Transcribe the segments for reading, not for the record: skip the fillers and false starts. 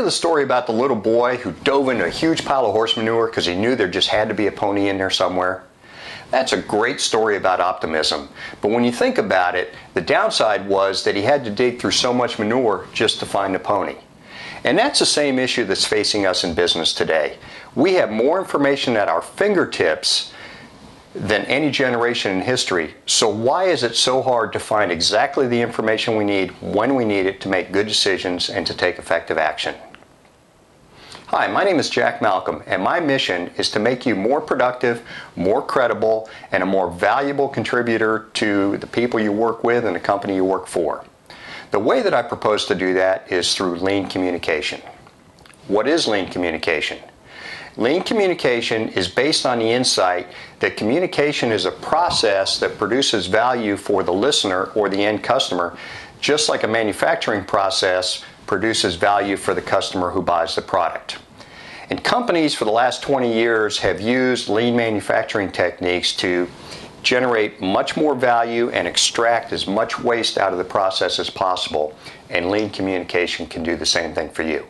the story about the little boy who dove into a huge pile of horse manure because he knew there just had to be a pony in there somewhere? That's a great story about optimism, but when you think about it, the downside was that he had to dig through so much manure just to find a pony. And that's the same issue that's facing us in business today. We have more information at our fingertips than any generation in history, so why is it so hard to find exactly the information we need when we need it to make good decisions and to take effective action? Hi, my name is Jack Malcolm, and my mission is to make you more productive, more credible, and a more valuable contributor to the people you work with and the company you work for. The way that I propose to do that is through lean communication. What is lean communication? Lean communication is based on the insight that communication is a process that produces value for the listener or the end customer, just like a manufacturing process produces value for the customer who buys the product. And companies for the last 20 years have used lean manufacturing techniques to generate much more value and extract as much waste out of the process as possible, and lean communication can do the same thing for you.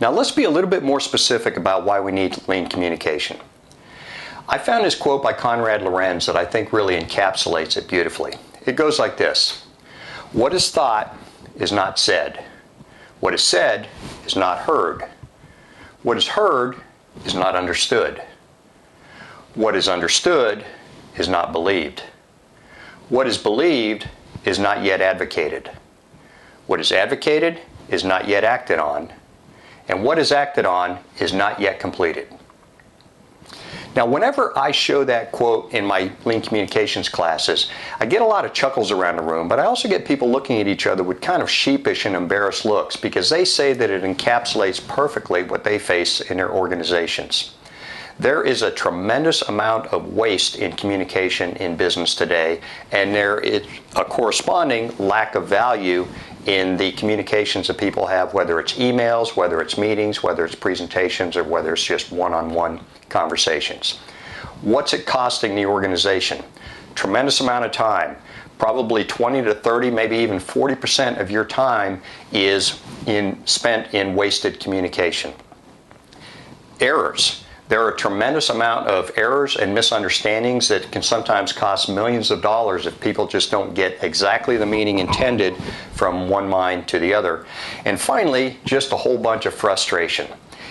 Now let's be a little bit more specific about why we need lean communication. I found this quote by Konrad Lorenz that I think really encapsulates it beautifully. It goes like this: "What is thought is not said. What is said is not heard. What is heard is not understood. What is understood is not believed. What is believed is not yet advocated. What is advocated is not yet acted on. And what is acted on is not yet completed." Now, whenever I show that quote in my lean communications classes, I get a lot of chuckles around the room, but I also get people looking at each other with kind of sheepish and embarrassed looks because they say that it encapsulates perfectly what they face in their organizations. There is a tremendous amount of waste in communication in business today, and there is a corresponding lack of value in the communications that people have, whether it's emails, whether it's meetings, whether it's presentations, or whether it's just one-on-one conversations. What's it costing the organization? Tremendous amount of time. Probably 20 to 30, maybe even 40% of your time is spent in wasted communication. Errors. There are a tremendous amount of errors and misunderstandings that can sometimes cost millions of dollars if people just don't get exactly the meaning intended from one mind to the other. And finally, just a whole bunch of frustration.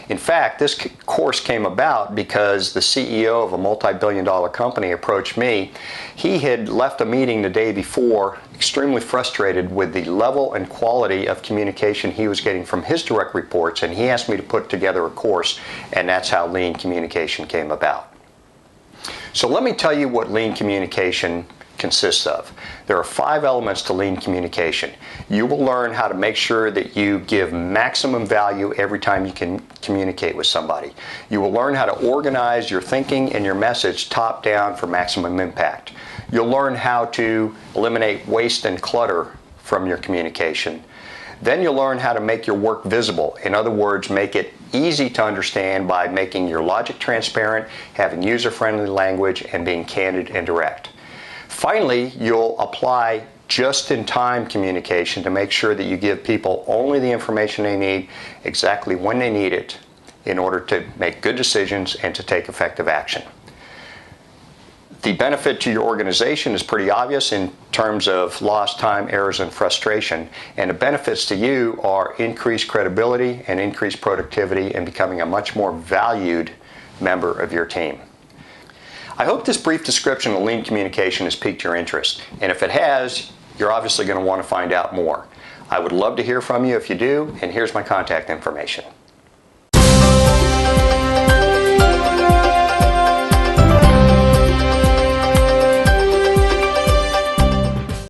In fact, this course came about because the CEO of a multi-billion-dollar company approached me. He had left a meeting the day before, extremely frustrated with the level and quality of communication he was getting from his direct reports, and he asked me to put together a course, and that's how lean communication came about. So let me tell you what lean communication consists of. There are 5 elements to lean communication. You will learn how to make sure that you give maximum value every time you can communicate with somebody. You will learn how to organize your thinking and your message top down for maximum impact. You'll learn how to eliminate waste and clutter from your communication. Then you'll learn how to make your work visible. In other words, make it easy to understand by making your logic transparent, having user-friendly language, and being candid and direct. Finally, you'll apply just-in-time communication to make sure that you give people only the information they need, exactly when they need it, in order to make good decisions and to take effective action. The benefit to your organization is pretty obvious in terms of lost time, errors, and frustration. And the benefits to you are increased credibility and increased productivity and becoming a much more valued member of your team. I hope this brief description of lean communication has piqued your interest, and if it has, you're obviously going to want to find out more. I would love to hear from you if you do, and here's my contact information.